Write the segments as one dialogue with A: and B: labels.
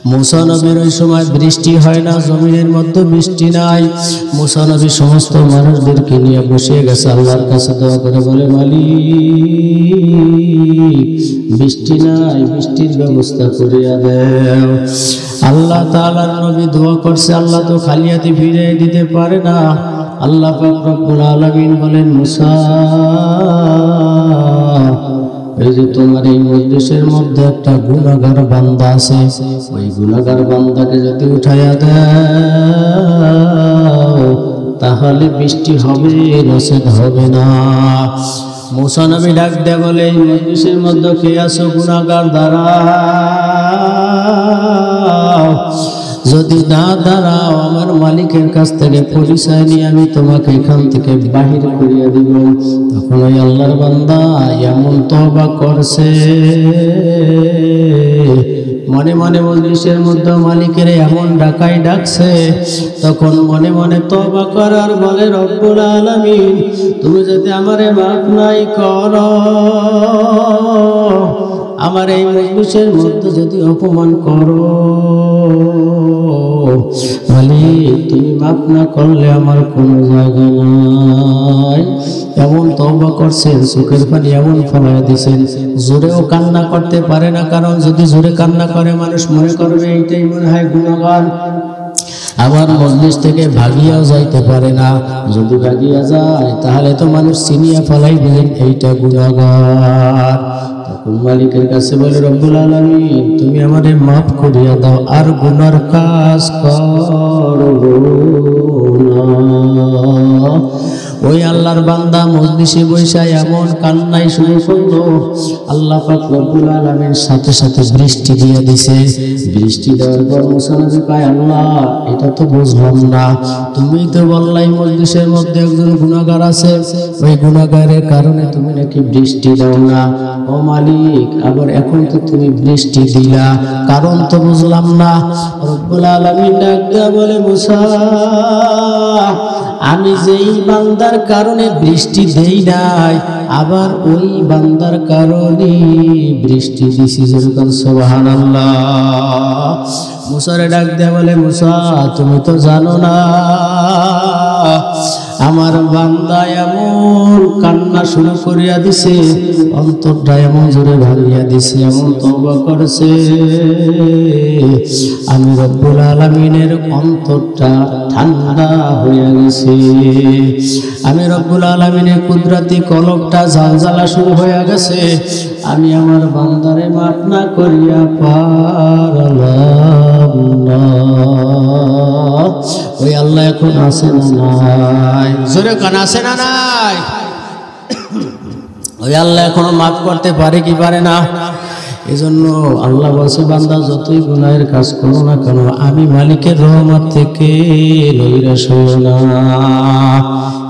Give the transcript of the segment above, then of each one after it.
A: मूसा नबीर ओई समय बृष्टि হয় না, জমিনের মধ্যে বৃষ্টি নাই। मूसा नबी সমস্ত মানুষদেরকে নিয়ে বসে গেছে, আল্লাহর কাছে দোয়া করে বলে, মালিক বৃষ্টি নাই, বৃষ্টির ব্যবস্থা করে দাও। আল্লাহ তাআলার নবী দোয়া করছে, আল্লাহ তো খালি হাতে ফিরিয়ে দিতে পারে না। আল্লাহ পাক রব্বুল আলামিন বলেন, মুসা এই যে তোমার এই মজলিসের মধ্যে একটা গুনাহগার বান্দা আছে, ওই গুনাহগার বান্দাকে যদি উঠাইয়া দাও তাহলে বৃষ্টি হবে, নসিব হবে না। मूसा नबी डाक दे बोले, এই মজলিসের মধ্যে কে আছো গুনাহগার, দাঁড়াও। যদি না দাঁড়াও আমার মালিকের কাছ থেকে পরিচয় নিয়ে আমি তোমাকে এখান থেকে বাহির করিয়ে দিব। তখন ওই আল্লাহর বান্দা এমন তওবা করছে, মনে মনে মজলিসের মধ্যে মালিকের এমন ডাকাই ডাকছে, তখন মনে মনে তওবা করার বলে, রব্বুল আলামিন তুমি যদি আমারে মাফ নাই করো, আমার এই মজলিসের মধ্যে যদি অপমান করো, মালিক তুমি মাফ না করলে আমার কোনো জায়গা নাই। এমন তওবা করছেন, চোখের পানি এমন ফেলায় দিয়েছেন, জোরেও কান্না করতে পারে না, কারণ যদি জোরে কান্না করে মানুষ মনে করবে এইটাই মনে হয় গুনাহগার। আবার মজলিস থেকে ভাগিয়াও যাইতে পারে না, যদি ভাগিয়া যায় তাহলে তো মানুষ চিনিয়া ফেলাই দিলেন এইটা গুনাহগার। তখন মালিকের কাছে বলে, রব্বুল আলামিন তুমি আমারে মাফ করিয়া দাও, আর গুনার কাজ করব না। ওই আল্লাহর বান্দা মজলিসে বসে এমন কান্নাই শুরু করলো, আল্লাহ পাক রব্বুল আলামিন সাথে সাথে বৃষ্টি দিয়ে দিছে। বৃষ্টি দেওয়ার পর মুসা নবী কয়, আল্লাহ এটা তো বুঝলাম না, তুমি তো বললাই মজলিসের মধ্যে একজন গুনাহগার আছে, ওই গুনাহগারের কারণে তুমি নাকি বৃষ্টি দাও না। ও মালিক, আবার এখন তো তুমি বৃষ্টি দিলা, কারণ তো বুঝলাম না। রব্বুল আলামিন ডাক দিয়া বলে, মুসা আমি যেই বান্দার কারণে বৃষ্টি দেই নাই, আবার ওই বান্দার কারণে বৃষ্টি দিছি। যেরকম সুবহানাল্লাহ। মুসারে ডাক দেয়া বলে, মুসা তুমি তো জানো না আমার বান্দা এমন কান্না শুরু করিয়া দিছে, অন্তরটা এমন জোরে ভাঙিয়া দিছে, এমন তওবা করছে, আমি রব্বুল আলামিনের অন্তরটা ঠান্ডা হয়ে গেছে, আমি রব্বুল আলামিনের কুদরতি কলবটা ঝালঝালা শুরু হয়ে গেছে, আমি আমার বান্দারে মাফ না করিয়া পারলাম না। ওই আল্লাহ এখন আছে না নাই? জোরে কান আছে না নাই? ওই আল্লাহ এখনো মাফ করতে পারে কি পারে না? এজন্য আল্লাহ বলছে, বান্দা যতই গুনাহের কাজ করো না কেন, আমি মালিকের রহমত থেকে নৈরাশ হইও না।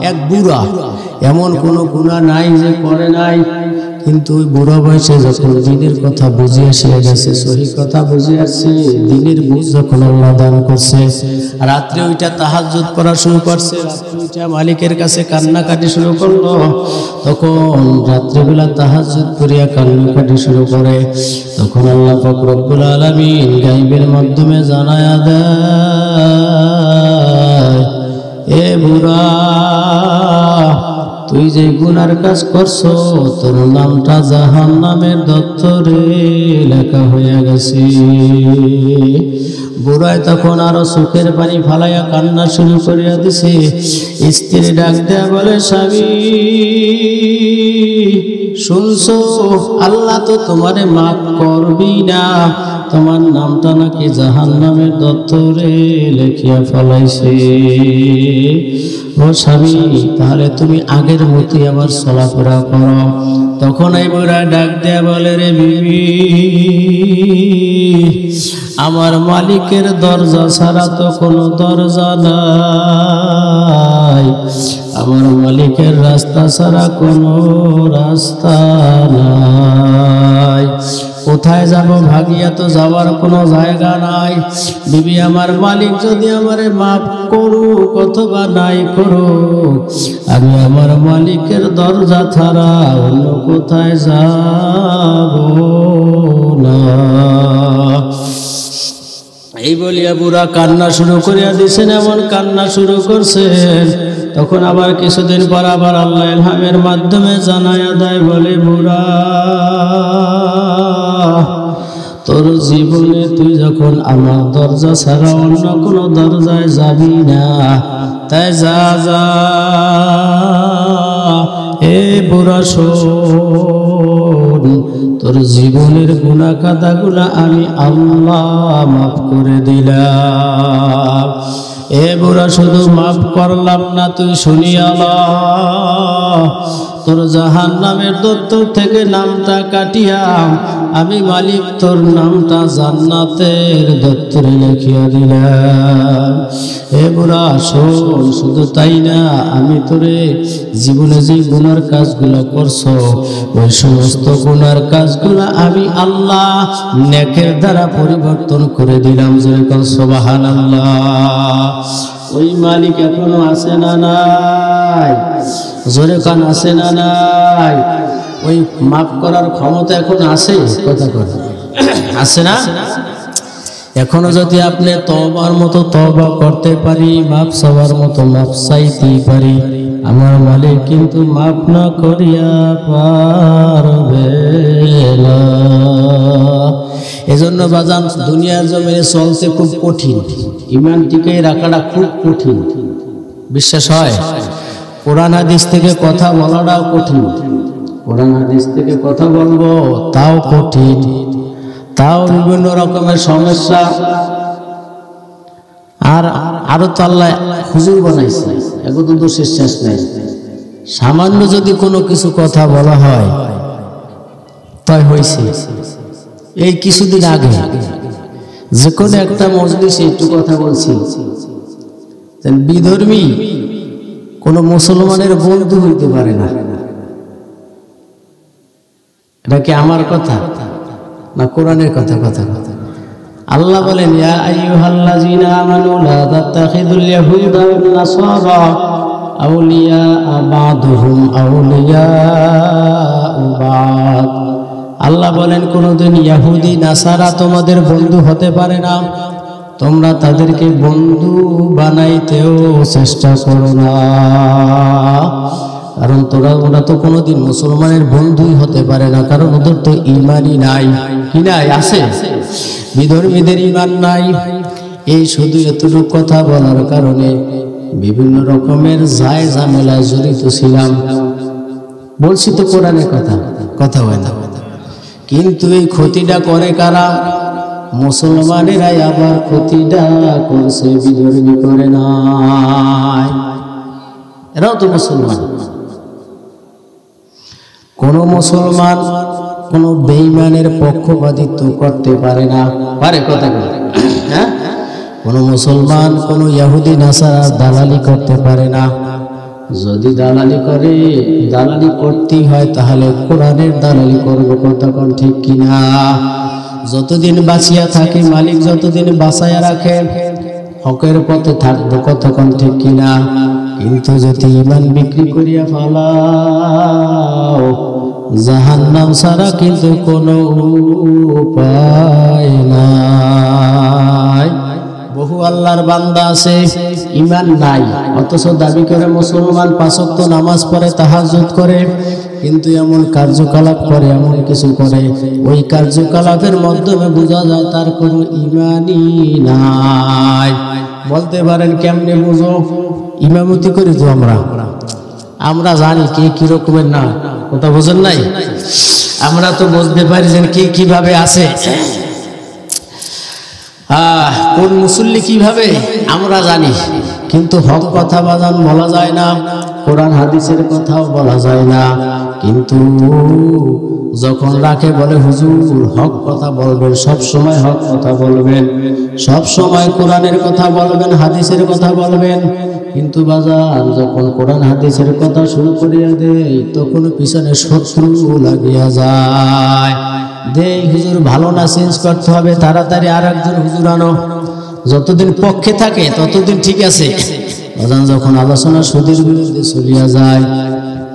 A: এক বুড়া এমন কোন গুনাহ নাই যে করে নাই, কিন্তু ওই বুড়া বয়সে যখন দিনের কথা বুঝে আসে গেছে, সহি কথা বুঝে আসছে, দিনের বুঝ যখন আল্লাহ দান করছে, রাত্রে ওইটা তাহাজ্জুদ পড়া শুরু করছে, রাত্রে ওইটা মালিকের কাছে কান্নাকাটি শুরু করলো, তখন রাত্রিবেলা তাহাজ্জুদ করিয়া কান্নাকাটি শুরু করে, তখন আল্লাহ পাক রব্বুল আলামিন গায়বের মাধ্যমে জানায়া দেয়, এ বুড়া তুই যে গুনার কাজ করছো, তোর নামটা জাহান্নামের দপ্তরে লেখা হয়ে গেছে। বুড়ায় তখন আরো চোখের পানি ফালাইয়া কান্না শুরু করিয়া দিছে। স্ত্রী ডাক দেয়া বলে, স্বামী শুনছো, আল্লাহ তো তোমারে মাফ করবি না, তোমার নামটা নাকি জাহান্নামের দপ্তরে লেখিয়া ফলাইছে। ও স্বামী, তাহলে তুমি আগের মতোই আবার চলাফেরা করো। তখন এই বুড়া ডাক দেয়া বলে, রে বিবি, আমার মালিকের দরজা ছাড়া তো কোনো দরজা নাই, আমার মালিকের রাস্তা ছাড়া কোনো রাস্তা নাই, কোথায় যাব, ভাগিয়া তো যাওয়ার কোনো জায়গা নাই। বিবি, আমার মালিক যদি আমারে মাফ করুক অথবা নাই করুক, আমি আমার মালিকের দরজা ছাড়া অন্য কোথায় যাব না। এই বলিয়া বুড়া কান্না শুরু করিয়া দিয়েছেন। এমন কান্না শুরু করছেন, তখন আবার কিছুদিন পর আবার আল্লাহ ইলহামের মাধ্যমে জানায়া দেয়, বলে বুড়া, তোর জীবনে তুই যখন আমার দরজা ছাড়া অন্য কোনো দরজায় যাবি না, তাই যা যা এ বুড়া শোন, তোর জীবনের গুনাহ কাদাগুলা আমি আল্লাহ মাফ করে দিলাম। এ বুড়া শুধু মাফ করলাম না, তুই শুনিয়া ল, তোর জাহান্নামের দপ্তর থেকে নামটা কাটিয়া আমি মালিক তোর নামটা জান্নাতের দপ্তরে লিখিয়া দিলাম। এ বুড়া শোন, শুধু তাই না, আমি তোরে জীবনে যে গুনার কাজগুলো করছো ওই সমস্ত গুনার কাজগুলো আমি আল্লাহ নেকের দ্বারা পরিবর্তন করে দিলাম। যেরকম সুবহানাল্লাহ। ওই মালিক এখনো আছে না নাই? জোরে কান আছে না নাই? ওই মাফ করার ক্ষমতা এখন আছে? কথা কথা আছে না? এখনো যদি আপনি তওবার মতো তওবা করতে পারি, মাফ চাওয়ার মতো মাফ চাইতে পারি, আমার মালিক কিন্তু মাফ না করিয়া পারবে না। এজন্য বাজান, দুনিয়ার জমিনে চলতে খুব কঠিন, ঈমান টিকিয়ে রাখাটা খুব কঠিন। বিশ্বাস হয়? কোরআন হাদিস থেকে কথা বলাটাও কঠিন। কোরআন হাদিস থেকে কথা বলবো তাও কঠিন, তাও বিভিন্ন রকমের সমস্যা। আর আরো তো আল্লাহ হুজুর বানাইছে, এগুলো তো শেষ নাই। সামান্য যদি কোনো কিছু কথা বলা হয় তাই হয়েছে। এই কিছুদিন আগে যে কোনো একটা মজলিসে একটু কথা বলছি, বিধর্মী কোন মুসলমানের বন্ধু হইতে পারে না। এটা কি আমার কথা না কোরআনের কথা? কথা কথা আল্লাহ বলেন, ইয়া আইয়ুহাল্লাযীনা আমানু লা তাত্তাখিযুল ইয়াহুদা ওয়ান নাসারা আউলিয়া বা'দুহুম আউলিয়া বা'দ। আল্লাহ বলেন, কোনদিন ইহুদি নাসারা তোমাদের বন্ধু হতে পারে না, তোমরা তাদেরকে বন্ধু বানাইতেও চেষ্টা করো না, কারণ ওরা তো কোনোদিন মুসলমানের বন্ধুই হতে পারে না, কারণ ওদের তো ঈমানই নাই। কি নাই? আছে। বিধর্মীদের ঈমান নাই। এই শুধু এতটুকু কথা বলার কারণে বিভিন্ন রকমের যায় ঝামেলায় জড়িত ছিলাম। বলছি তো কোরআনের কথা, কথা হয় না। কিন্তু এই ক্ষতিটা করে কারা? মুসলমানেরাই আবার ক্ষতিটা করছে, বিধর্মী করে নাই। এরাও তো মুসলমান। কোন মুসলমান কোন বেঈমানের পক্ষপাতিত্ব করতে পারে না, পারে? কথা বলে, হ্যাঁ? কোন মুসলমান কোন ইহুদি নাসারার দালালি করতে পারে না। যদি দালালি করে, দালালি করতেই হয় তাহলে কোরআনের দালালি করবো। কতক্ষণ ঠিক কিনা? যতদিন বাঁচিয়া থাকে, মালিক যতদিন বাঁচাইয়া রাখে, হকের পথে থাকবো। কতক্ষণ ঠিক কিনা? কিন্তু যদি ঈমান বিক্রি করিয়া ফেলাও, জাহান্নাম ছাড়া কিন্তু কোনো উপায় নাই। বহু আল্লাহর বান্দা আছে ঈমান নাই, অথচ দাবি করে মুসলমান, 5 ওয়াক্ত নামাজ পড়ে, তাহাজ্জুদ করে, কিন্তু এমন কার্যকলাপ করে, এমন কিছু করে, ওই কার্যকলাপের মাধ্যমে বোঝা যায় তার কোনো ঈমানই নাই। বলতে পারেন কেমনে বুঝো? ইমামতি করি তো আমরা জানি কে কি রকমের না, কথা বোঝেন নাই? আমরা তো বুঝতে পারি যে কে কিভাবে আছে, কোন মুসল্লি কিভাবে আমরা জানি। কিন্তু হক কথা বাজান বলা যায় না, কোরআন হাদিসের কথাও বলা যায় না। কিন্তু যখন রাখে বলে হুজুর হক কথা বলবেন, সব সময় হক কথা বলবেন, সব সময় কোরআনের কথা বলবেন, হাদিসের কথা বলবেন, কিন্তু বাজান যখন কোরআন হাদিসের কথা শুরু করিয়া দেয় তখন পিছনে শত্রু লাগিয়া যায়। দেই হুজুর ভালো না, চেঞ্জ করতে হবে, তাড়াতাড়ি আর একজন হুজুর আনো। যতদিন পক্ষে থাকে ততদিন ঠিক আছে, যখন আলোচনা সুদের বিরুদ্ধে চলিয়া যায়,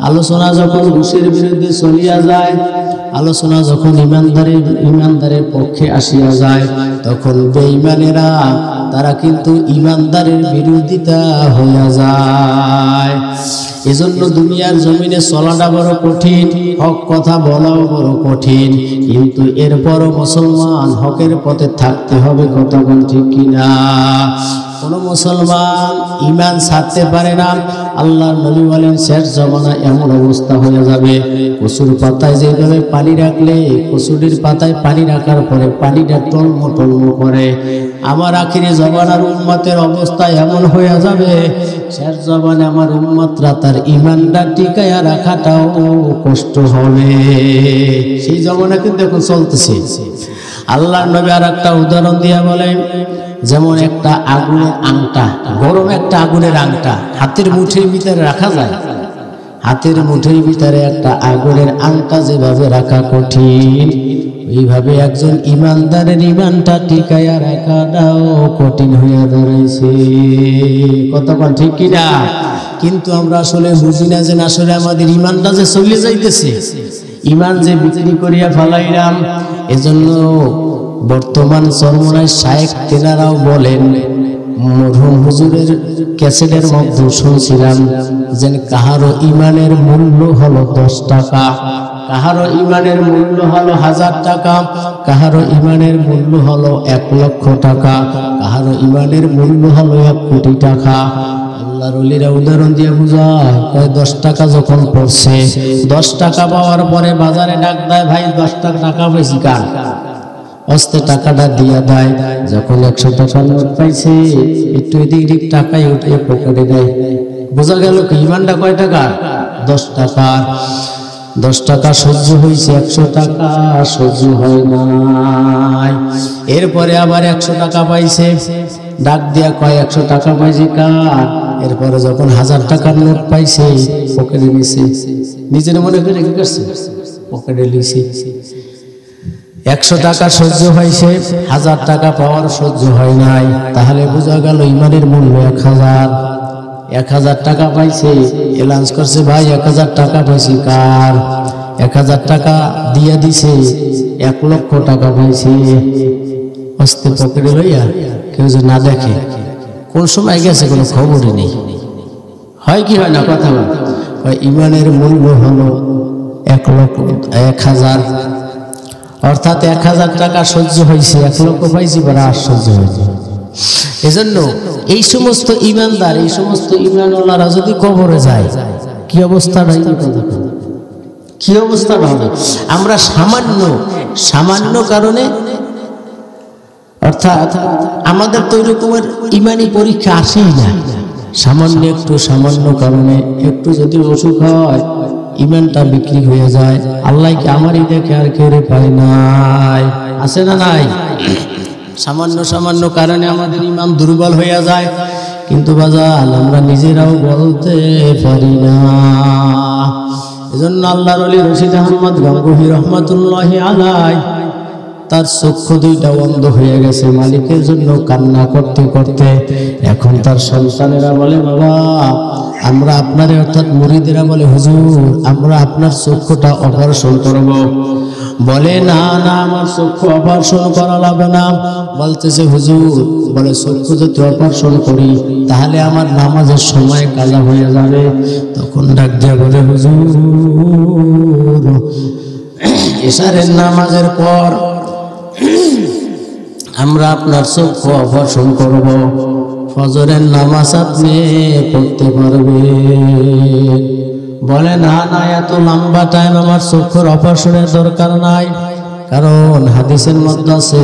A: আলোচনা যখন ঘুষের বিরুদ্ধে চলিয়া যায়, আলোচনা যখন ইমানদারের পক্ষে আসিয়া যায়, তখন বেঈমানেরা তারা কিন্তু ইমানদারের বিরোধিতা হইয়া যায়। এজন্য দুনিয়ার জমিনে চলাটা বড় কঠিন, হক কথা বলাও বড় কঠিন, কিন্তু এরপরও মুসলমান হকের পথে থাকতে হবে। কথা বল ঠিক কিনা? কোন মুসলমান ঈমান ছাড়তে পারে না। আল্লাহর নবী বলেন শেষ জামানা এমন অবস্থা হয়ে যাবে, কচুর পাতায় যেভাবে পানি রাখলে কচুরির পাতায় পানি রাখার পরে পানিটা টলমো টলমো করে, আমার আখিরি জামানার উম্মতের অবস্থা এমন হয়ে যাবে, শেষ জামানে আমার উম্মতরা তার ঈমানটা টিকায়া রাখাটাও কষ্ট হবে। সেই জামানা কিন্তু এখন চলতেছে। আল্লাহর নবী আর একটা উদাহরণ দিয়া বলেন, যেমন একটা আগুনের আংটা, গরম একটা আগুনের আংটা হাতের মুঠির ভিতরে রাখা যায়, হাতের মুঠির ভিতরে একটা আগুনের আংটা যেভাবে রাখা কঠিন, ওইভাবে একজন ইমানদারের ঈমানটা টিকায়া রাখাটাও কঠিন হয়ে দাঁড়াইছে। কতক্ষণ ঠিক কিনা? কিন্তু আমরা আসলে বুঝি না যে আসলে আমাদের ঈমানটা যে চলে যাইতেছে, ঈমান যে বিক্রি করিয়া ফেলাইলাম। এজন্য বর্তমান চরমনায় শায়েখ তেনারাও বলেন, মরহুম হুজুরের ক্যাসেটের মধ্যে শুনছিলাম যে কাহারো ঈমানের মূল্য হলো 10 টাকা, কাহারো ঈমানের মূল্য হলো 1000 টাকা, কাহারো ঈমানের মূল্য হলো 1 লক্ষ টাকা, কাহারো ঈমানের মূল্য হলো 1 কোটি টাকা। আল্লাহর ওলিরা উদাহরণ দিয়ে বুঝায়, 10 টাকা যখন পড়ছে, 10 টাকা পাওয়ার পরে বাজারে ডাক দেয়, ভাই 10 টাকা বেশি কার, অস্তে টাকাটা দিয়া দেয়। যখন 100 টাকার নোট পাইছে, একটু এদিক টাকায় উঠে পকেটে দেয়। বোঝা গেল কি ঈমানটা কয় টাকা? 10 টাকা। 10 টাকা সহ্য হয়েছে, 100 টাকা সহ্য হয় নাই। এরপরে আবার 100 টাকা পাইছে, ডাক দিয়া কয় 100 টাকা পাইছে কার। এরপরে যখন 1000 টাকার নোট পাইছে, পকেটে নিছে, নিজের মনে করে কি করছে, পকেটে লিছে। 100 টাকা সহ্য হয়েছে, 1000 টাকা পাওয়ার সহ্য হয় নাই। তাহলে বোঝা গেল ঈমানের মূল্য 1000। 1000 টাকা পাইছে, এলাউন্স করছে, ভাই 1000 টাকা পাইছি কার। 1000 টাকা দিয়া দিছে, 1 লক্ষ টাকা পাইছে। অস্তে পকেটে লইয়া কেউ যে না দেখে কোন সময় গেছে কোনো খবরই নেই। হয় কি হয় না? কথা বল। ঈমানের মূল্য হলো 1000, অর্থাৎ 1000 টাকা সহ্য হয়েছে, 1 লক্ষ পাইছি বড় আশ্চর্য হয়েছে। এজন্য এই সমস্ত ঈমানদার, এই সমস্ত ঈমানওয়ালারা যদি কবরে যায়, কি অবস্থাটা, কি অবস্থাটা হবে? আমরা সামান্য কারণে, অর্থাৎ আমাদের তো এরকমের ঈমানি পরীক্ষা আসেই না। সামান্য কারণে একটু যদি অসুখ হয়, ঈমানটা বিক্রি হয়ে যায়। আল্লাহ কি আমারই দেখে আর কেউ পায় নাই? আছে না নাই? সামান্য কারণে আমাদের ঈমান দুর্বল হয়ে যায়, কিন্তু বাজান আমরা নিজেরাও বলতে পারি না। এজন্য আল্লাহর ওলি রশিদ আহমদ গঙ্গোহী রহমাতুল্লাহি আলাইহি, তার চক্ষু দুইটা বন্ধ হয়ে গেছে মালিকের জন্য কান্না করতে করতে। এখন তার সন্তানেরা বলে, বাবা আমরা আপনারে, অর্থাৎ মুরিদেরা বলে, হুজুর আমরা আপনার চক্ষুটা অপারেশন করব। বলে না আমার চক্ষু অপারেশন করা লাগবে না। বলতেছে হুজুর, বলে চক্ষু যদি অপারেশন করি তাহলে আমার নামাজের সময় কাজা হয়ে যাবে। তখন ডাক দিয়া বলে, হুজুর ইশারের নামাজের পর আমরা আপনার চক্ষু অপারেশন করব, ফজরের নামাজ আপনি পড়তে পারবেন। বলে না এত লম্বা টাইম আমার চক্ষুর অপারেশনের দরকার নাই, কারণ হাদিসের মধ্যে আছে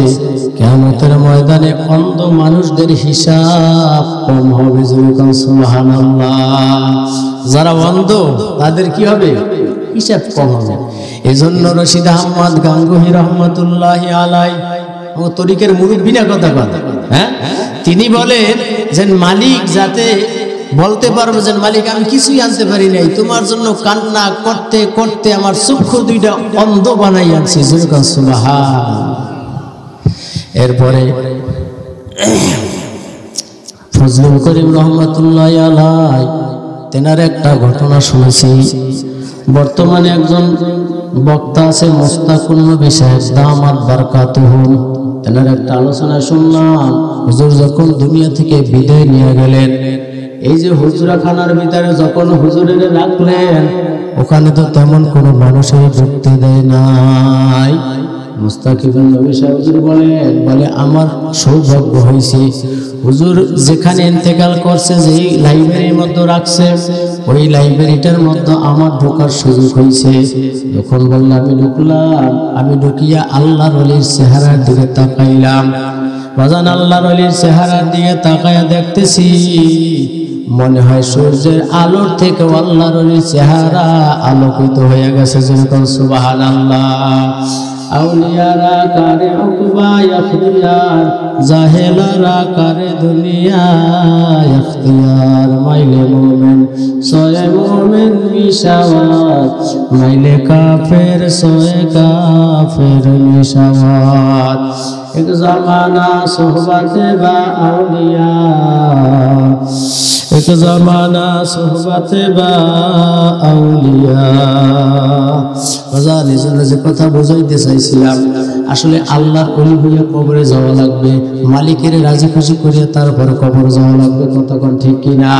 A: কিয়ামতের ময়দানে অন্ধ মানুষদের হিসাব কম হবে। সুবহানাল্লাহ। যারা অন্ধ তাদের কি হবে? হিসাব কম হবে। এজন্য রশিদ আহমদ গাঙ্গুহি রহমাতুল্লাহি আলাইহি, ও তরিকের মুরব্বি না কথা কথা, হ্যাঁ, তিনি বলেন যে মালিক যাতে বলতে পারবো যে মালিক আমি কিছুই আনতে পারি নাই, তোমার জন্য কান্না করতে করতে আমার চক্ষু দুইটা অন্ধ বানাই আনছি। সুবহানাল্লাহ। এরপরে ফজলুল করিম রহমাতুল্লাহি আলাইহি তেনার একটা ঘটনা শুনেছি। বর্তমানে একজন বক্তা আছে মুস্তাকুন নবী সাহেব দামাত বারকাতুহুম, তেনার একটা আলোচনা শুনলাম। হুজুর যখন দুনিয়া থেকে বিদায় নিয়ে গেলেন, এই যে হুজরাখানার ভিতরে যখন হুজুরের রাখলেন, ওখানে তো তেমন কোনো মানুষের ঢুকতে দেয় নাই। মুস্তাকিবুল নবী সাহেব হুজুর বলে আমার সৌভাগ্য হয়েছে, হুজুর যেখানে ইন্তেকাল করছে, যেই লাইব্রেরির মধ্যে রাখছে, ওই লাইব্রেরিটার মধ্যে আমার ঢোকার সুযোগ হয়েছে। যখন বললাম আমি ঢুকলাম, আমি ঢুকিয়া আল্লাহর ওলির চেহারার দিকে তাকাইলাম। বাজান আল্লাহর ওলির চেহারার দিকে তাকায়া দেখতেছি, মনে হয় সূর্যের আলোর থেকে আল্লাহর ওলির চেহারা আলোকিত হয়ে গেছে। যেরকম সুবহানাল্লাহ। আউলিয়ারা কারে উকবা ইখতিয়ার, জাহেলারা কারে দুনিয়া ইখতিয়ার। মাইলে মোমেন সোয়ে মোমেন মিশাওয়াত, মাইলে কাফের সোয়ে কাফের মিশাওয়াত। এক জমানা সোহবতে বা আউলিয়া, এক জমানা সোহবতে বা আউলিয়া। যে কথা বুঝাইতে চাইছিলাম, আসলে আল্লাহর ওলি হইয়া কবরে যাওয়া লাগবে, মালিকের রাজি খুশি করিয়া তারপর কবর যাওয়া লাগবে। কতক্ষণ ঠিক কিনা?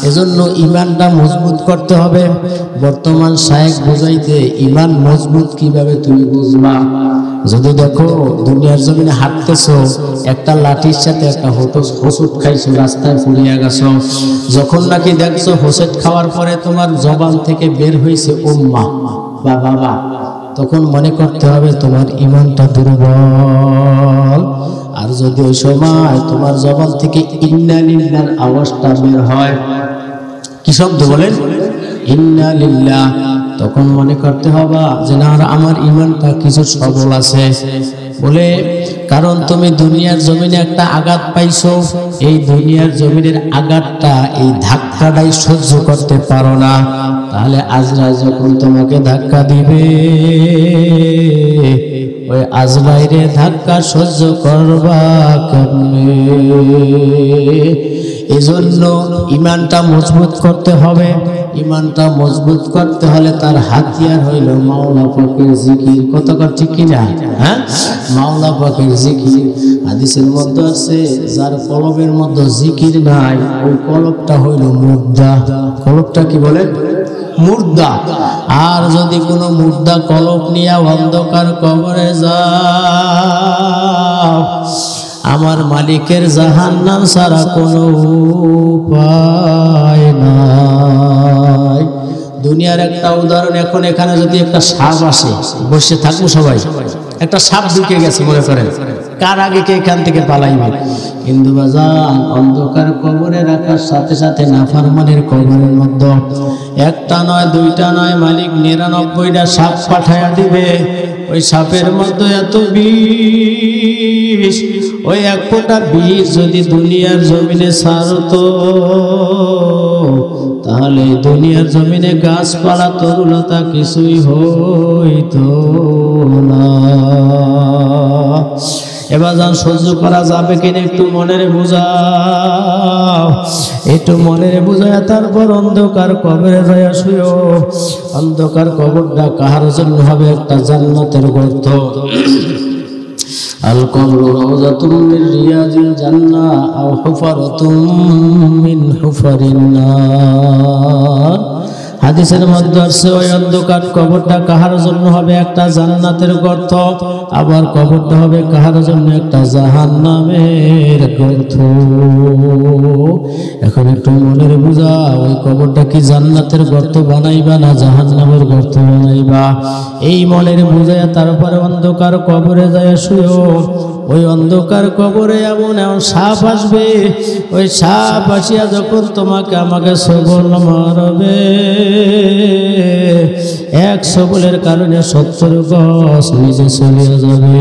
A: এজন্য ইমানটা মজবুত করতে হবে। বর্তমান শায়েখ বুঝাইতে ইমান মজবুত কিভাবে তুমি বুঝবা? যদি দেখো দুনিয়ার জমিনে হাঁটতেছো, একটা লাঠির সাথে একটা হোঁচট খাইছো, রাস্তায় ফুলিয়া গেছো, যখন নাকি দেখছো হোঁচট খাওয়ার পরে তোমার জবান থেকে বের হয়েছে উম্মা বা বাবা, তখন মনে করতে হবে তোমার ইমানটা দুর্বল। আর যদি ওই সময় তোমার জবান থেকে ইন্না লিল্লাহর আওয়াজটা বের হয়, কি শব্দ বলেন? ইন্না লিল্লাহ, তখন মনে করতে হবে যে না, আমার ইমানটা কিছু সবল আছে বলে। কারণ তুমি দুনিয়ার জমিনে একটা আঘাত পাইছো, এই দুনিয়ার জমিনের আঘাতটা, এই ধাক্কাটাই সহ্য করতে পারো না। তাহলে আজরাইল যখন তোমাকে ধাক্কা দিবে, ওই আজরাইলের ধাক্কা সহ্য করবা কেমনে? এজন্য ইমানটা মজবুত করতে হবে। ইমানটা মজবুত করতে হলে তার হাতিয়ার হইল মাওলা পাকের জিকির। কতক্ষণ ঠিক কিনা? হ্যাঁ, মাওলা পাকের জিকির। হাদিসের মধ্যে আছে, যার কলবের মধ্যে জিকির নাই, ওই কলবটা হইল মুর্দা। কলবটা কি বলে? মুর্দা। আর যদি কোনো মুর্দা কলব নিয়ে অন্ধকার কবরে যাও, আমার মালিকের জাহান্নাম ছাড়া কোনো উপায় নাই। দুনিয়ার একটা উদাহরণ, এখন এখানে যদি একটা সাপ আসে, বসে থাকবো সবাই, একটা সাপ ঢুকে গেছে মনে করেন, কার আগে কে এখান থেকে পালাইবে? কিন্তু বাজান অন্ধকার কবরে রাখার সাথে সাথে নাফরমানের কবরের মধ্যে একটা নয়, দুইটা নয়, মালিক 99টা সাপ পাঠাইয়া দিবে। ওই সাপের মধ্যে এত বিষ, ওই এক ফোঁটা বিষ যদি দুনিয়ার জমিনে ছাড়তো, তাহলে দুনিয়ার জমিনে গাছপালা তরুলতা কিছুই হইতো না। এবার যান সহ্য করা যাবে কিনা একটু মনের বুঝাও, একটু মনের বুঝায় তারপর অন্ধকার কবরে যায় শুয়ো। অন্ধকার কবরটা কাহার জন্য হবে? একটা জান্নাতের গর্ত। আল কবরু রাউযাতুম মিন রিয়াজিল জান্নাহ আও হুফরাতুম মিন হুফারিন নার। হাদিসের মধ্যে আছে, ওই অন্ধকার কবরটা কাহার জন্য হবে? একটা জান্নাতের গর্ত। আবার কবরটা হবে কাহার জন্য? একটা জাহান্নামের গর্ত। এখন একটু মনের বুঝা, ওই কবরটা কি জান্নাতের গর্ত বানাইবা না জাহান্নামের গর্ত বানাইবা? এই মনের বুঝায় তারপরে অন্ধকার কবরে যায় শুয়ো। ওই অন্ধকার কবরে এমন এমন সাপ আসবে, ওই সাপ আসিয়া যখন তোমাকে আমাকে সবল মারবে, এক সবলের কারণে 70 গজ নিচে চলে যাবে।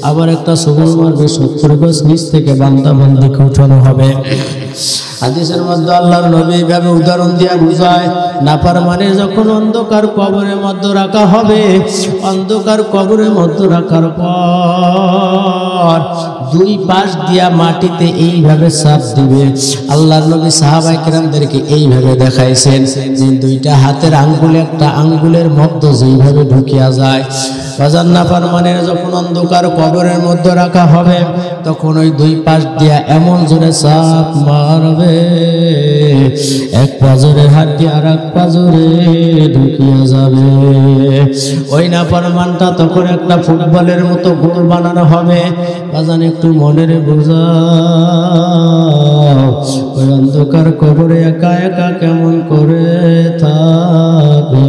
A: আবার একটা সবল মারবে, 70 গজ নিচ থেকে বান্দা বান্দিকে উঠানো হবে। হাদিসের মধ্যে আল্লাহর নবী এইভাবে উদাহরণ দিয়া বুঝায়, নাফরমানে যখন অন্ধকার কবরের মধ্যে রাখা হবে, অন্ধকার কবরের মধ্যে রাখার পর পর দুই পাশ দিয়া মাটিতে এইভাবে চাপ দিবে। আল্লাহর নবী সাহাবায়ে কেরামদেরকে এইভাবে দেখাইছেন যে দুইটা হাতের আঙ্গুল একটা আঙ্গুলের মধ্যে যেইভাবে ঢুকিয়া যায়। বাজার নাফরমানের যখন অন্ধকার কবরের মধ্যে রাখা হবে তখন ওই দুই পাশ দিয়া এমন জোরে চাপ মারবে, এক পাজরে হাত দিয়ে আর এক পাজরে ঢুকিয়া যাবে। ওই নাফরমানটা তখন একটা ফুটবলের মতো গোল বানানো হবে। বাজান একটু মনের বোঝাও, ওই অন্ধকার কবরে একা একা কেমন করে থাকবে।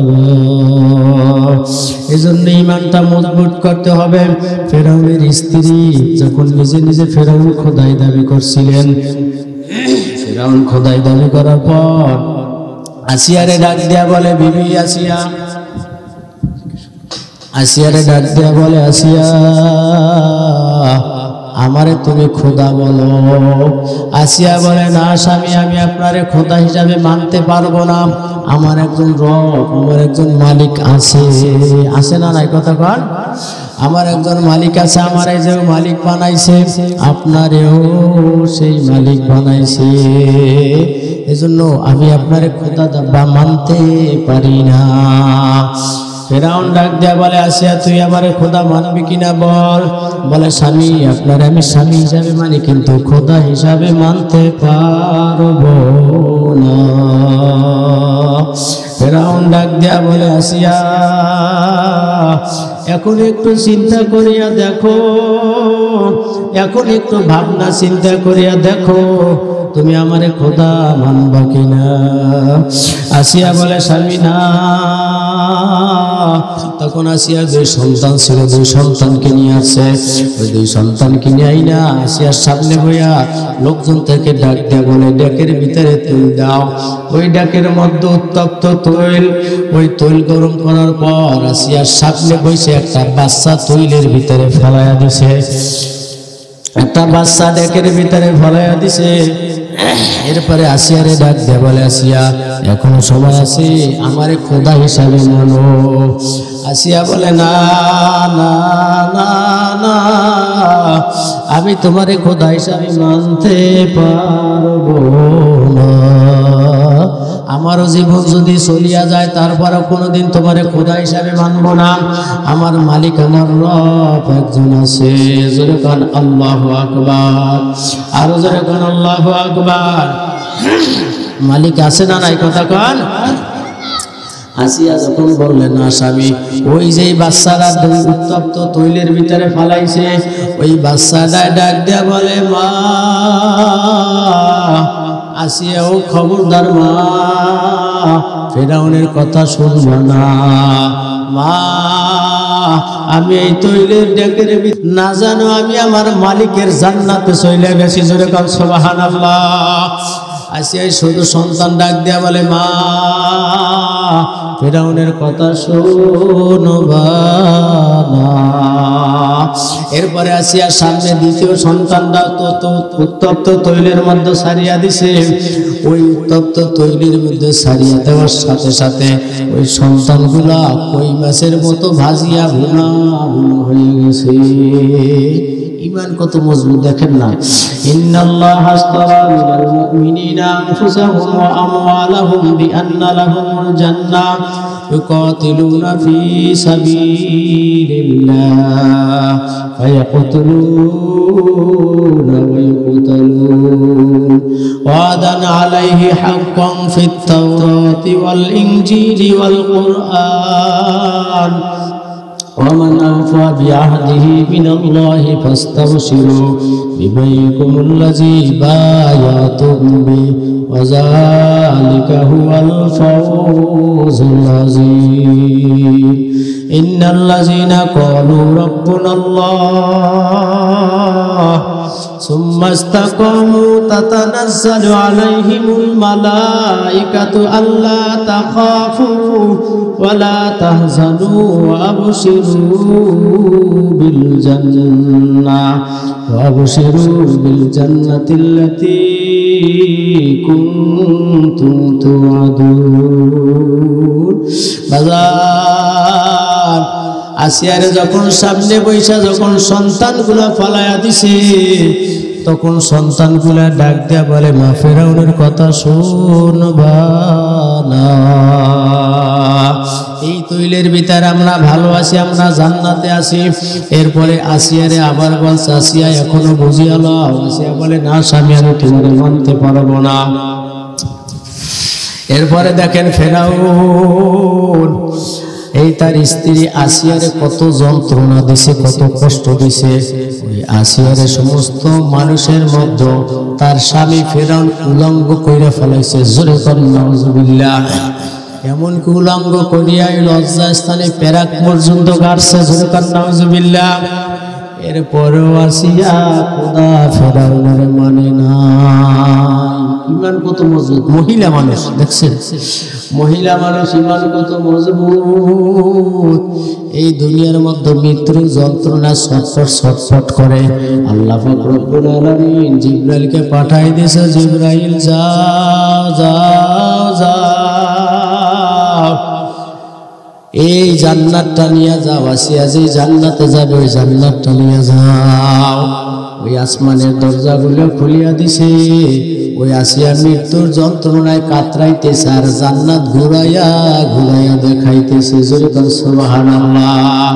A: এই জন্য ইমানটা মজবুত করতে হবে। ফেরাউনের স্ত্রী যখন নিজে নিজে ফেরাউন খোদাই দাবি করছিলেন, ফেরাউন খোদাই দাবি করার পর আসিয়ারে ডাক দেয়া বলে, বিবি আসিয়া, আসিয়ারে ডাক দেয়া বলে, আসিয়া আমারে তুমি খোদা বলো। আসিয়া বলে, না স্বামী, আমি আপনারে খোদা হিসাবে মানতে পারবো না। আমার একজন রব, আমার একজন মালিক আছে। আছে না নাই কথা কন? আমার একজন মালিক আছে, আমার এই যে মালিক বানাইছে, আপনারেও সেই মালিক বানাইছে। এজন্য আমি আপনারে খোদা মানতে পারি না। ফেরাউন ডাক দেয়া বলে, আসিয়া তুই আমারে খোদা মানবি কিনা বল। বলে, স্বামী আপনার আমি স্বামী হিসাবে মানি, কিন্তু খোদা হিসাবে মানতে পারবো না। ফেরাউন ডাক দেয়া বলে, আসিয়া এখন একটু চিন্তা করিয়া দেখো, এখন একটু ভাবনা চিন্তা করিয়া দেখো, তুমি আমারে খোদা মানবা কিনা। আসিয়া বলে, স্বামী না। তখন আসিয়ার দুই সন্তান ছিল, দুই সন্তানকে নিয়ে আসছে। ওই দুই সন্তানকে নিয়ে আইনা আসিয়ার সামনে বইয়া লোকজন থেকে ডাক দেয়া বলে, ডাকের ভিতরে তৈল দাও। ওই ডাকের মধ্যে উত্তপ্ত তৈল, ওই তৈল গরম করার পর আসিয়ার সামনে বসে একটা বাচ্চা তৈলের ভিতরে ফেলাইয়া দিছে। একটা বাচ্চা ডেকের ভিতরে ফলাইয়া দিছে। এরপরে আসিয়ারে ডাক দেয়া বলে, আসিয়া এখনো সময় আছে, আমারে খোদা হিসাবে মানো। আসিয়া বলে, না না না না, আমি তোমারে খোদা হিসাবে মানতে পারবো না। আমারও জীবন যদি চলিয়া যায় তারপরও কোনোদিন তোমারে খোদা হিসাবে মানবো না। আমার মালিক, আমার রব একজন আছে। জোরে কান আল্লাহু আকবার, আরো জোরে কান আল্লাহু আকবার। মালিক আছে না নাই কথা কান? আসিয়া যখন বললেন, না স্বামী, ওই যে বাচ্চারা দুই উত্তপ্ত তৈলের ভিতরে ফালাইছে, ওই বাচ্চাটা ডাক দেয়া বলে, মা। আসিয়া, ও খবরদার মা, ফেরাউনের কথা শুনবো না। মা, আমি এই তৈলের ডেকের না জানো আমি আমার মালিকের জান্নাতে চলে গেছি। জোরে কাল সুবহানাল্লাহ। আসিয়া শুধু সন্তান ডাক দেয়া বলে, মা, ফেরাউনের কথা শোনবা না। এরপরে আসিয়া সামনে দ্বিতীয় সন্তানটা তো উত্তপ্ত তৈলের মধ্যে সারিয়া দিছে। ওই উত্তপ্ত তৈলের মধ্যে সারিয়া দেওয়ার সাথে সাথে ওই সন্তানগুলা কই মাছের মতো ভাজিয়া ভুনা ভুনা হয়ে গেছে। ইমান কত মজবুত দেখেন না। ইন্নাল্লাহা আশতারা মিনাল মুমিনিনা আনফুসাহুম ওয়া আমওয়ালাহুম বিআন্না লাহুমুল জান্নাহ ইউকাতিলুনা ফি সাবিলিল্লাহ ফায়াকতুলুনা ওয়া ইউকতালুন ওয়াদান আলাইহি হাক্কান ফিত তাওরাতি ওয়াল ইনজিলি ওয়াল কুরআন ومن أوفى بعهده من الله فاستبشروا ببيعكم الذي بايعتم به وذلك هو الفوز العظيم إن الذين قالوا ربنا الله ثم استقاموا تتنزل عليهم الملائكة ألا تخافوا ولا تحزنوا وأبشروا بالجنة التي كنتم توعدون. আসিয়ারে যখন সামনে বৈশা যখন সন্তানগুলা ফালায়া দিছে, তখন সন্তানগুলা ডাক দিয়া বলে, মা ফেরাউনের কথা শুনবা না। এই তৈলের ভিতরে আমরা ভালো আছি, আমরা জান্নাতে আছি। এরপরে আসিয়ারে আবার বলছে, আসিয়া এখনো বুঝিয়া লও। আসিয়া বলে, না স্বামী, আমি তোমারে মানতে পারবো না। এরপরে দেখেন ফেরাউন এই তার স্ত্রী আসিয়ারে কত যন্ত্রণা দিছে, কত কষ্ট দিছে। ওই আসিয়ারে সমস্ত মানুষের মধ্যে তার স্বামী ফেরাউন উলঙ্গ কইরা ফেলাইছে। জোরে করেন নাউজুবিল্লাহ। এমনকি উলঙ্গ করিয়া লজ্জা স্থানে পেরাক পর্যন্ত গাড়ছে। জোরে করেন নাউজুবিল্লাহ। এরপরেও আসিয়া খোদা ফেরাউনের মানে না। ইমান কত মজবুত, মহিলা মানুষ দেখছেন, মহিলা মানুষ ইমান কত মজবুত। এই দুনিয়ার মধ্যে মৃত্যুর যন্ত্রণা ছটফট ছটফট করে। আল্লাহ পাক রব্বুল আলামিন জিবরাইলকে পাঠাই দিয়েছে, জিবরাইল যাও যাও যাও, এই জান্নাতটা নিয়ে যাও। আসিয়া যে জান্নাতে যাবে ওই জান্নাতটা নিয়ে যাও। ওই আসমানের দরজাগুলো খুলিয়া দিছে। ওই আসিয়া মৃত্যুর যন্ত্রণায় কাতরাইতেছে আর জান্নাত ঘুরাইয়া ঘুরাইয়া দেখাইতেছে। জোরে বলেন সুবহানাল্লাহ।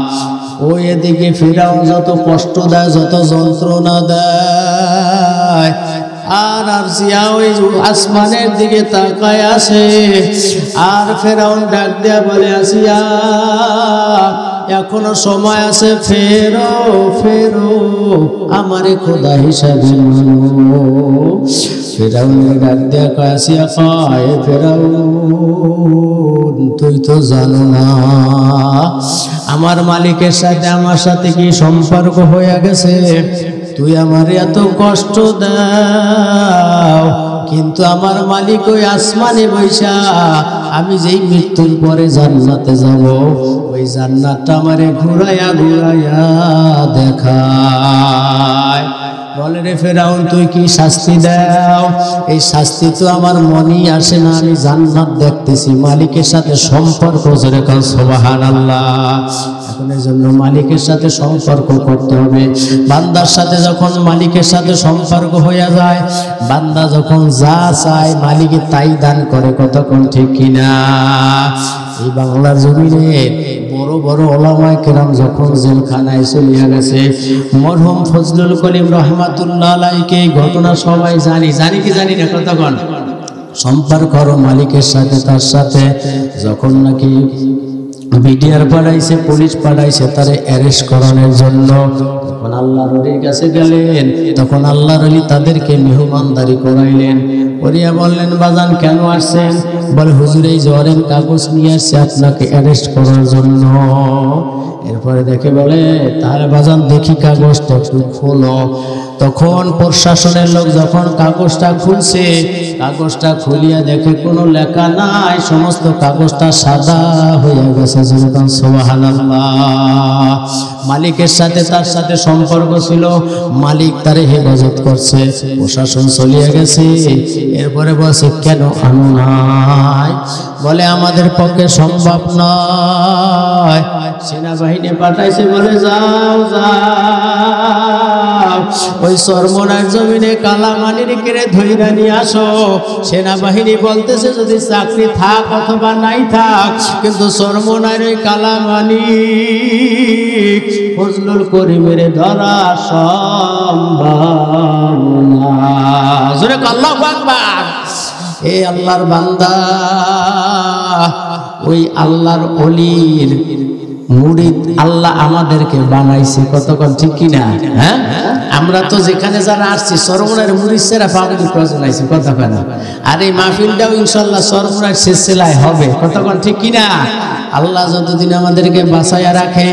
A: ওই এদিকে ফিরাউন যত কষ্ট দেয়, যত যন্ত্রণা দেয়, আর আসিয়া ওই আসমানের দিকে তাকায় আসে। আর ফেরাউন ডাক দেয়া বলে, আসিয়া এখনো সময় আছে, ফেরো ফেরো, আমারে খোদা হিসাবে মানো। ফেরাউনের ডাক দেয়া কয়, আসিয়া কয়, ফেরাউন তুই তো জানো না আমার মালিকের সাথে আমার সাথে কি সম্পর্ক হয়ে গেছে। তুই আমার এত কষ্ট দাও, কিন্তু আমার মালিক ওই আসমানে বৈশা আমি যেই মৃত্যুর পরে জান্নাতে যাব, ওই জান্নাতটা আমারে ঘুরাইয়া ঘুরাইয়া দেখায়। বলে, রে ফেরাউন তুই কি শাস্তি দাও? এই শাস্তি তো আমার মনেই আসে না, আমি জান্নাত দেখতেছি, মালিকের সাথে সম্পর্ক। জোরে বলেন সুবহানাল্লাহ। এখন এই জন্য মালিকের সাথে সম্পর্ক করতে হবে। বান্দার সাথে যখন মালিকের সাথে সম্পর্ক হয়ে যায়, বান্দা যখন যা চায় মালিক তাই দান করে। কতক্ষণ ঠিক কিনা? এই বাংলার জমিনে বড় বড় ওলামায়ে কেরাম যখন জেলখানায় চলিয়া গেছে, মরহুম ফজলুল করিম রহমাতুল্লাহ আলাইহিকে এই ঘটনা সবাই জানি কি জানি না। কতক্ষণ সম্পর্ক মালিকের সাথে, তার সাথে যখন নাকি বিডিআর পাঠাইছে, পুলিশ পাঠাইছে তারে অ্যারেস্ট করানোর জন্য, যখন আল্লাহর ওলির কাছে গেলেন, তখন আল্লাহর ওলি তাদেরকে মেহমানদারি করাইলেন। করিয়া বললেন, বাজান কেন আসছেন? বলে, হুজুর এই জ্বরের কাগজ নিয়ে আসছে আপনাকে অ্যারেস্ট করার জন্য। এরপরে দেখে বলে, তাহলে বাজান দেখি কাগজটা একটু খোলো। তখন প্রশাসনের লোক যখন কাগজটা খুলছে, কাগজটা খুলিয়া দেখে কোনো লেখা নাই, সমস্ত কাগজটা সাদা হয়ে গেছে। সুবহানাল্লাহ। মালিকের সাথে তার সাথে সম্পর্ক ছিল, মালিক তারে হেফাজত করছে, প্রশাসন চলিয়ে গেছে। এরপরে বলছে, কেন আনো নাই? বলে, আমাদের পক্ষে সম্ভব নয়, সেনাবাহিনী পাঠাইছে। বলে, যাও যাও, ওই চরমনার জমিনে কালামানির কেড়ে ধইরা নিয়ে আসো। সেনাবাহিনী বলতেছে যদি চাকরি থাক অথবা নাই থাক, কিন্তু চরমনার ওই কালামানি ফজলুল করিমের ধরা সম্ভব না। জোরে আল্লাহু আকবার। এই আল্লাহর বান্দা, ওই আল্লাহর ওলির মুরিদ আল্লাহ আমাদেরকে বানাইছে। কতক্ষণ ঠিক কিনা? হ্যাঁ, আমরা তো যেখানে যারা আসছি চরমনার মুরিদ সেরা পাবলিক প্রয়োজন আইছি। কতক্ষণ? আর এই মাহফিলটাও ইনশাল্লাহ চরমনার সিলসিলায় হবে। কতক্ষণ ঠিক কিনা? আল্লাহ যতদিন আমাদেরকে বাঁচাইয়া রাখে,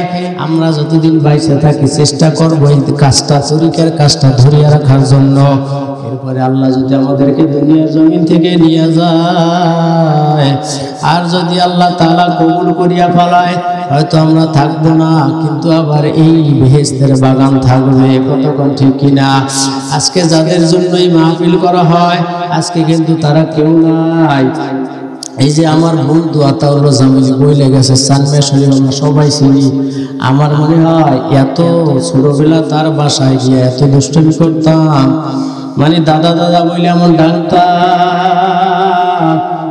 A: আমরা যতদিন বাইসে থাকি চেষ্টা করবো এই কাজটা, তরিকার কাজটা ধরিয়া রাখার জন্য। এরপরে আল্লাহ যদি আমাদেরকে দুনিয়ার জমিন থেকে নিয়ে যায়, আর যদি আল্লাহ তাআলা কবুল করিয়া ফেলায়, হয়তো আমরা থাকবো না, কিন্তু আবার এই বেহেশতের বাগান থাকবে। কতক্ষণ ঠিক কিনা? আজকে যাদের জন্য এই মাহফিল করা হয়, আজকে কিন্তু তারা কেউ নাই। এই যে আমার বন্ধু আতাউল্লাহ জামিলি বইলে গেছে সানমে শরীফ, আমরা সবাই চিনি। আমার মনে হয় এত ছোটবেলা তার বাসায় গিয়ে এত দুষ্টুমি করতাম, মানে দাদা দাদা বইলে এমন ডাকতাম।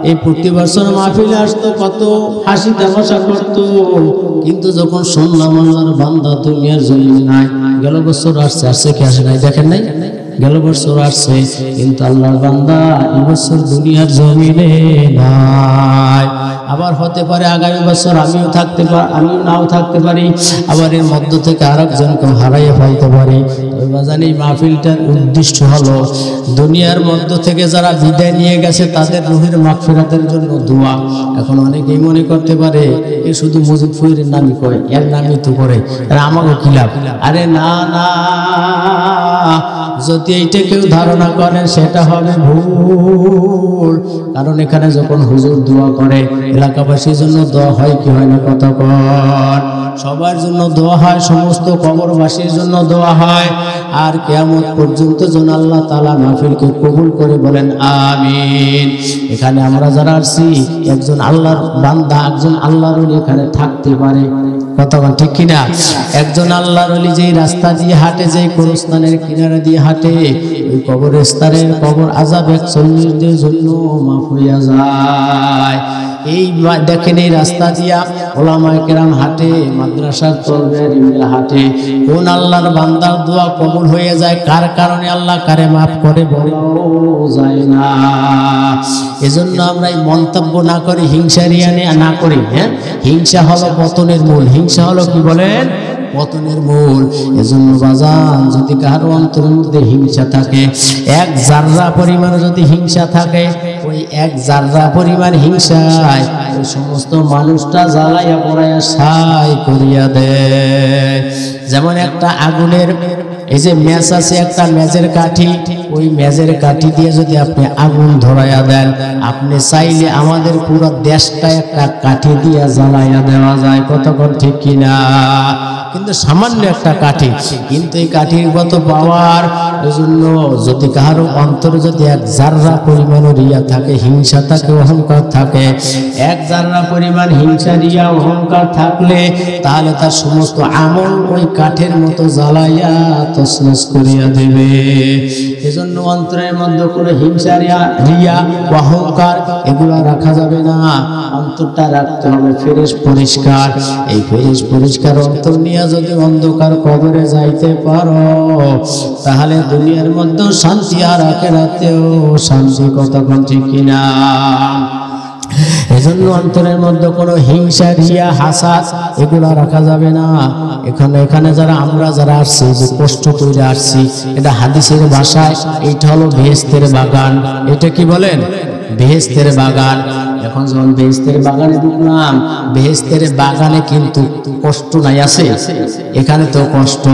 A: এই প্রতি বছর মাহফিলে আসতো, কত হাসি তামাশা করতো। কিন্তু যখন শুনলাম আল্লাহর বান্দা দুনিয়ার জমিনে নাই, গেল বছর আসছে কি আসে নাই দেখেন নাই, গেল বছর আসছে, কিন্তু আল্লাহর বান্দা এই বছর দুনিয়ার জমিনে নাই। আবার হতে পারে আগামী বছর আমিও নাও থাকতে পারি, আবার এর মধ্য থেকে আরেকজনকে হারাইয়ে ফেলতে পারি। জানি মাহফিলটার উদ্দেশ্য হলো দুনিয়ার মধ্য থেকে যারা বিদায় নিয়ে গেছে তাদের রুহের মাগফিরাতের জন্য দোয়া। এখন অনেকেই মনে করতে পারে এ শুধু মজিদ ফকিরের নামই করে, এর নামই তো করে, আমাকে কি লাভ? আরে না না, যদি এইটা কেউ ধারণা করেন সেটা হবে ভুল। কারণ এখানে যখন হুজুর দোয়া করে এলাকাবাসীর জন্য দোয়া হয় কি হয় না? কথা কর, সবার জন্য দোয়া হয়, সমস্ত কবরবাসীর জন্য দোয়া হয়। আর কিয়ামত পর্যন্ত যেন আল্লাহ তাআলা মাহফিলকে কবুল করে বলেন আমিন। এখানে আমরা যারা আসছি, একজন আল্লাহর বান্দা, একজন আল্লাহর ওলি এখানে থাকতে পারে, কথা বল ঠিক কিনা? একজন আল্লাহর ওলি যেই রাস্তা দিয়ে হাঁটে, যেই কবরস্থানের কিনারা দিয়ে হাঁটে, ওই কবরস্থানের কবর আযাব ৪১ দিনের জন্য মাফ হইয়া যায়। এই দেখেন এই রাস্তা দিয়া ওলামায়ে কেরাম হাঁটে, মাদ্রাসার তলবে রিমেল হাঁটে। কোন আল্লাহর বান্দার দোয়া কবুল হয়ে যায়, কার কারণে আল্লাহ কারে মাফ করে বলাও যায় না। এজন্য আমরা এই মন্তব্য না করি, হিংসা রিয়া না করি। হ্যাঁ, হিংসা হলো পতনের মূল। হিংসা হলো কি বলেন? পতনের মূল। এজন্য বাজান, যদি কারো অন্তরের মধ্যে হিংসা থাকে, এক জাররা পরিমাণ যদি হিংসা থাকে, ওই এক জাররা পরিমাণ হিংসায় ওই সমস্ত মানুষটা জ্বালাইয়া পোড়াইয়া ছাই করিয়া দেয়। যেমন একটা আগুনের এই যে ম্যাচ আছে, একটা ম্যাচের কাঠি, ওই ম্যাচের কাঠি দিয়ে যদি আপনি আগুন ধরাইয়া দেন, আপনি চাইলে আমাদের পুরো দেশটা একটা কাঠি দিয়ে জ্বালাইয়া দেওয়া যায়, কতক্ষণ ঠিক কিনা? কিন্তু সামান্য একটা কাঠি, কিন্তু এই কাঠির কত পাওয়ার। এই জন্য যদি কারো অন্তরে যদি এক জাররা পরিমাণ রিয়া থাকে, হিংসা থাকে, অহংকার থাকে, এক জাররা পরিমাণ হিংসা রিয়া অহংকার থাকলে, তাহলে তার সমস্ত আমল ওই কাঠের মতো জ্বালাইয়া তছনছ করিয়া দেবে। এজন্য অন্তরের মধ্যে কোনো হিংসা রিয়া অহংকার এগুলো রাখা যাবে না। অন্তরটা রাখতে হবে ফ্রেশ পরিষ্কার। এই ফ্রেশ পরিষ্কার অন্তর নিয়ে যদি অন্ধকার কবরে যাইতে পারো, তাহলে দুনিয়ার মধ্যে শান্তি আর আখিরাতেও শান্তি, কতক্ষণ ঠিক কিনা? এজন্য অন্তরের মধ্যে কোনো হিংসা রিয়া হাসাদ এগুলা রাখা যাবে না। এখানে আমরা যারা আসছি, যে কষ্ট করে আসছি, এটা হাদিসের ভাষায় এটা হলো বেহেশতের বাগান। এটা কি বলেন? বেহেশতের বাগান। এখন যখন বেহেশতের বাগানে ঢুকলাম, বেহেশতের বাগানে কিন্তু কষ্ট নাই, আছে? এখানে তো কষ্ট,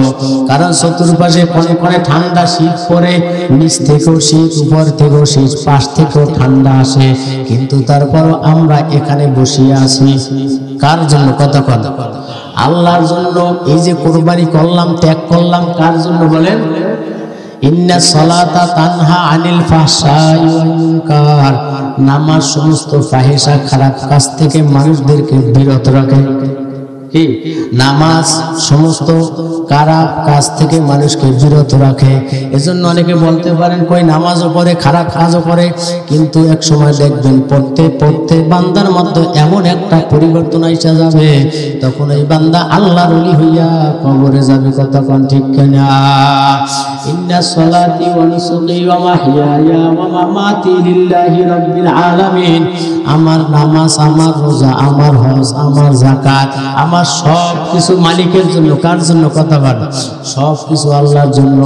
A: কারণ চতুর্পাশে কোণে কোণে ঠান্ডা শীত পড়ে, নিচ থেকেও শীত, উপর থেকেও শীত, পাশ থেকেও ঠান্ডা আসে। কিন্তু তারপরও আমরা এখানে বসিয়ে আছি কার জন্য? কতক্ষণ? আল্লাহর জন্য। এই যে কোরবানি করলাম, ত্যাগ করলাম, কার জন্য বলেন? ইন্না সালাতা তানহা আনিল ফাহশাই ওয়াল মুনকার, নামাজ সমস্ত ফাহিশা খারাপ কাজ থেকে মানুষদেরকে বিরত রাখে। কি? নামাজ সমস্ত খারাপ কাজ থেকে মানুষকে বিরত রাখে। এজন্য অনেকে বলতে পারেন কই নামাজও পড়ে, খারাপ কাজও করে, কিন্তু এক সময় দেখবেন পড়তে পড়তে বান্দার মধ্যে এমন একটা পরিবর্তন আইসা যাবে, তখন এই বান্দা আল্লাহর ওলি হইয়া কবরে যাবে, কতক্ষণ ঠিক কিনা? ইন্না সলাতি ওয়া নুসুকি ওয়া মাহইয়ায়া ওয়া মামাতি লিল্লাহি রাব্বিল আলামিন। আমার নামাজ, আমার রোজা, আমার হজ, আমার যাকাত, আমার সব কিছু মালিকের জন্য। কার জন্য? কথা বল। সব কিছু আল্লাহর জন্য।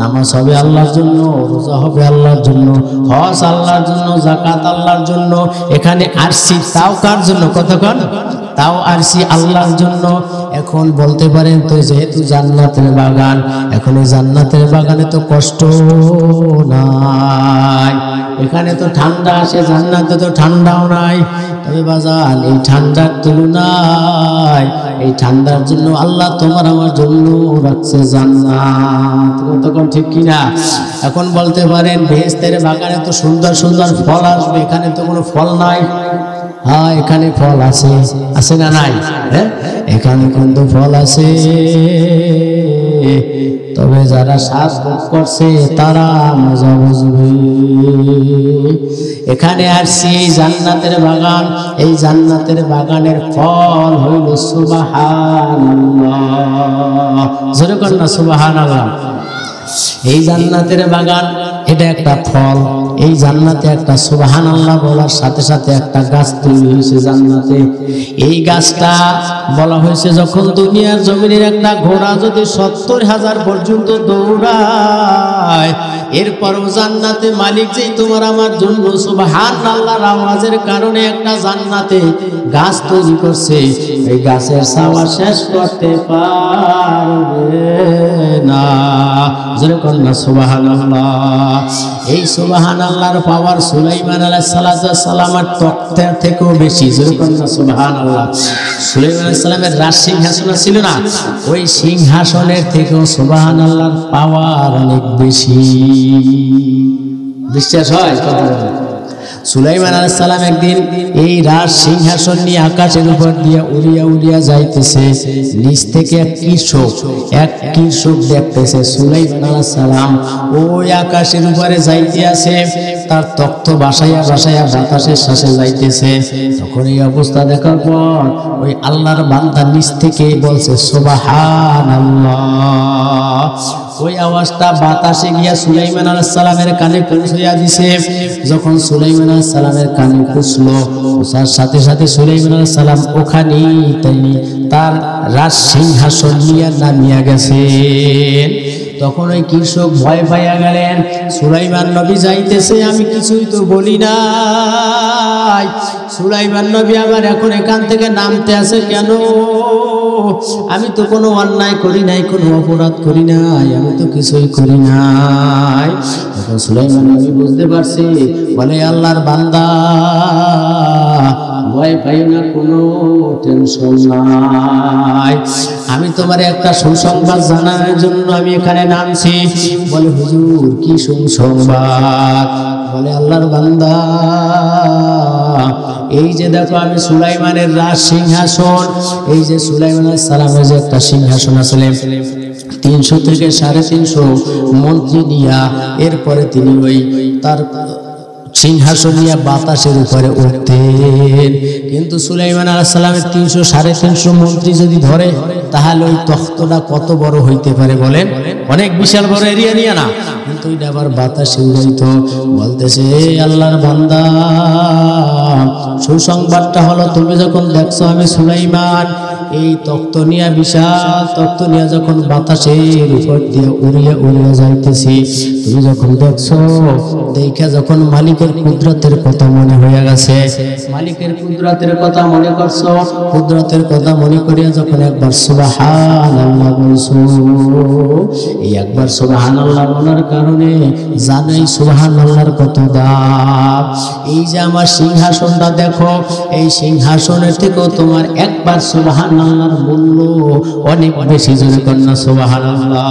A: নামাজ হবে আল্লাহর জন্য, রোজা হবে আল্লাহর জন্য, হজ আল্লাহর জন্য, যাকাত আল্লাহর জন্য। এখানে আসছি তাও কার জন্য? কতক্ষণ? তাও আসছি আল্লাহর জন্য। এখন বলতে পারেন তো যেহেতু জান্নাতের বাগান, এখন এই জান্নাতের বাগানে তো কষ্ট নাই, এখানে তো ঠান্ডা আসে, জান্নাতে তো ঠান্ডাও নাই। তবে বাজান এই ঠান্ডার তুলনায় এই ঠান্ডার জন্য আল্লাহ তোমার আমার জন্য রাখছে জান্নাত। তখন ঠিক কিনা? এখন বলতে পারেন বেহেশতের বাগানে তো সুন্দর সুন্দর ফল আসবে, এখানে তো কোনো ফল নাই। হ্যাঁ, এখানে ফল আছে, আছে না নাই? হ্যাঁ, এখানে কিন্তু ফল আছে, তবে যারা শ্বাস ভোগ করছে তারা মজা বুঝবে। এখানে আসছি এই জান্নাতের বাগান, এই জান্নাতের বাগানের ফল হইল সুবহানাল্লাহ। জোরে কর না সুবহানাল্লাহ। এই জান্নাতের বাগান এটা একটা ফল, এই জান্নাতে একটা সুবহানাল্লাহ বলার সাথে সাথে একটা গাছ তৈরি হয়েছে জান্নাতে। এই গাছটা বলা হয়েছে যখন দুনিয়ার জমিনের একটা ঘোড়া যদি 70,000 পর্যন্ত দৌড়ায়, এরপরও জান্নাতে মালিক যেই তোমার আমার জন্য সুবহানাল্লাহর আওয়াজের কারণে একটা জান্নাতে গাছ তৈরি করছে, এই গাছের ছায়া শেষ করতে পারবে না। জোরে কর না সুবহানাল্লাহ। এই সুবহানাল্লাহর পাওয়ার সুলাইমান আলাইহিস সালামের তক্তের থেকেও বেশি। জোরে কর না সুবহানাল্লাহ। সুলাইমান আলাইহিস সালামের রাজ সিংহাসন ছিল না, ওই সিংহাসনের থেকেও সুবহানাল্লাহর পাওয়ার অনেক বেশি। বিশ্বাস হয়? সুলাইমান আলাইহিস সালাম একদিন এই রাজ সিংহাসন নিয়ে আকাশের উপর দিয়ে উড়িয়া উড়িয়া যাইতেছে, নিচ থেকে এক কৃষক দেখতেছে সুলাইমান আলাইহিস সালাম ওই আকাশের উপরে যাইতে আছে, তার তখ্ত বাসাইয়া বাসাইয়া বাতাসের শ্বাসে যাইতেছে। তখন এই অবস্থা দেখার পর ওই আল্লাহর বান্দা নিচ থেকে বলছে সুবহানাল্লাহ। ওই আওয়াজটা বাতাসে গিয়া সুলাইমান আলাইহিস সালামের কানে পৌঁছাইয়া দিছে। যখন সুলাইমান আলাইহিস সালামের কানে পৌঁছলো, ওসার সাথে সাথে সুলাইমান আলাইহিস সালাম ওখানেই তার রাজ সিংহাসন নিয়ে নামিয়া গেছেন। তখন ওই কৃষক ভয় পাইয়া গেলেন, সুলাইমান নবী যাইতেছে, আমি কিছুই তো বলি নাই, সুলাইমান নবী আবার এখন এখান থেকে নামতে আছে কেন? আমি তো কোনো অন্যায় করি নাই, কোনো অপরাধ করি নাই, আমি তো কিছুই করি নাই। তখন সুলাইমান নবী বুঝতে পারছে, বলে আল্লাহর বান্দা ভয় পাই না, কোনো টেনশন নাই, আমি তোমার একটা সুসংবাদ জানার জন্য আমি এখানে নামছি। বলে হুজুর কি সুসংবাদ? বলে আল্লাহর বান্দা এই যে দেখো আমি সুলাইমানের রাজ সিংহাসন, এই যে সুলাইমান আলাইহিস সালামের যে একটা সিংহাসন আসলে 300 থেকে 350 মন্ত্রী নিয়া এরপরে তিনি ওই তার সিংহাসন নিয়ে বাতাসের উপরে উঠতেন। কিন্তু সুলাইমান আলাইহিস সালামের 300 350 মন্ত্রী যদি ধরে তাহলে ওই তখ্তটা কত বড় হইতে পারে বলেন? অনেক বিশাল বড় এরিয়া নিয়ে না, কিন্তু এটা আবার বাতাসে উড়াইতো। বলতেছে আল্লাহর বান্দা সুসংবাদটা হলো, তুমি যখন দেখছো আমি সুলাইমান এই তখ্ত নিয়ে বিশাল তখ্ত নিয়ে যখন বাতাসের উপর দিয়ে উড়িয়ে উড়িয়ে যাইতেছি, তুমি যখন দেখছো দেখে যখন মালিকের কুদরতের কথা মনে হয়ে গেছে, মালিকের কুদরতের কথা মনে করছো, কুদরতের কথা মনে করিয়া যখন একবার সুবহানাল্লাহ বলছো, এই একবার সুবহানাল্লাহ বলার কারণে জানাই সুবহানাল্লাহর কত দাম। এই যে আমার সিংহাসনটা দেখো, এই সিংহাসনের থেকেও তোমার একবার সুবহানাল্লাহর মূল্য অনেক বেশি। জোরে কন্যা সুবহানাল্লাহ।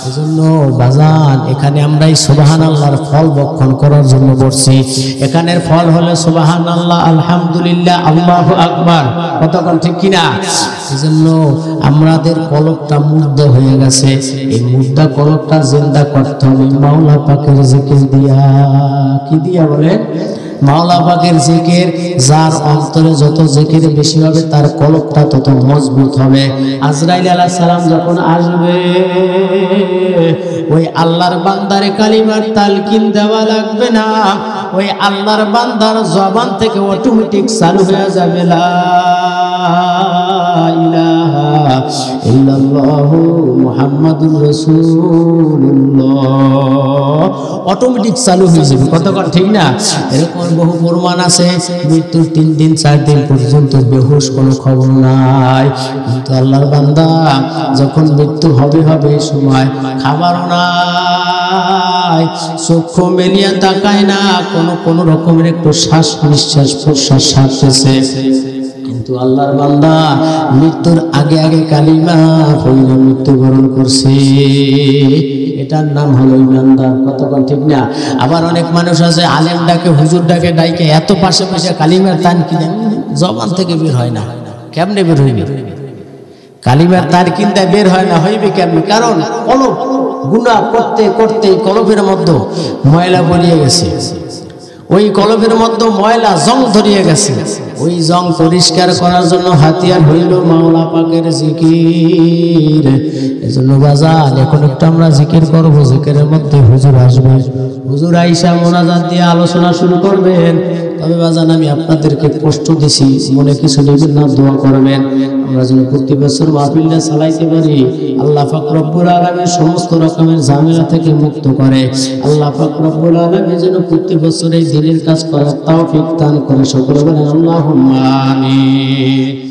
A: এজন্য বাজান এখানে আমরা এই সুবহানাল্লাহর ফল ভক্ষণ করার জন্য বসছি। এখানের ফল হলো সুবহানাল্লাহ, আলহামদুলিল্লাহ, আল্লাহু আকবার। কতক্ষণ ঠিক কিনা? এজন্য আমাদের কলবটা মুর্দা হয়ে গেছে, এই মুর্দা কলবটা জিন্দা করতে হবে মাওলা পাকের জিকির দিয়া। কি দিয়া বলে? মাওলা পাকের জিকির। যার অন্তরে যত জিকির বেশি হবে তার কলবটা তত মজবুত হবে। আজরাইল আলাইহিস সালাম যখন আসবে, ওই আল্লাহর বান্দারে কালিমার তালকিন দেওয়া লাগবে না, ওই আল্লাহর বান্দার জবান থেকে অটোমেটিক চালু হয়ে যাবে লা ইলাহা ইল্লাল্লাহু মুহাম্মাদুর রাসূলুল্লাহ অটোমেটিক চালু হয়ে যাবে। কতক্ষণ ঠিক না? এরকম বহু প্রমাণ আছে। মৃত্যুর 3 দিন 4 দিন পর্যন্ত বেহুশ, কোনো খবর নাই। কিন্তু আল্লাহর বান্দা যখন মৃত্যু হবে এই সময় খাবারও নাই, চক্ষু মেলিয়া তাকায় না, কোনো রকমের একটু শ্বাস নিঃশ্বাস প্রশ্বাস ছাড়তেছে। কিন্তু আল্লাহর বান্দা মৃত্যুর আগে কালিমা পড়ে মৃত্যুবরণ করছে, এটার নাম হলো ইমানদার। কতক্ষণ ঠিক না? আবার অনেক মানুষ আছে আলেম ডাকে হুজুর ডাকে ডাইকে এত পাশে কালিমার তান কিনে জবান থেকে বের হয় না। কেমনে বের হইবে? কালিমার তার কিনতে বের হয় না, হইবে কেমনে? কারণ কলব গুনাহ করতে করতে কলবের মধ্যে ময়লা ভরিয়ে গেছে, ওই কলবের মধ্যে ময়লা জং ধরিয়ে গেছে। ওই জং পরিষ্কার করার জন্য হাতিয়ার হইল মাওলা পাকের জিকির। এজন্য বাজান এখন একটু আমরা জিকির করব। জিকিরের মধ্যে হুজুর আসবে, হুজুর আইসা মোনাজাত দিয়ে আলোচনা শুরু করবেন। তবে বাজান আমি আপনাদেরকে কষ্ট দিছি, মনে কিছু নেবেন না, দোয়া করবেন আমরা যেন প্রতি বছর মাহফিলটা চালাইতে পারি। আল্লাহ পাক রব্বুল আলামিন সমস্ত রকমের ঝামেলা থেকে মুক্ত করে। আল্লাহ পাক রব্বুল আলামিন যেন প্রতি বছর এই দিনের কাজ করার তৌফিক দান করে। সকলে বলেন আল্লাহুম্মা আমিন।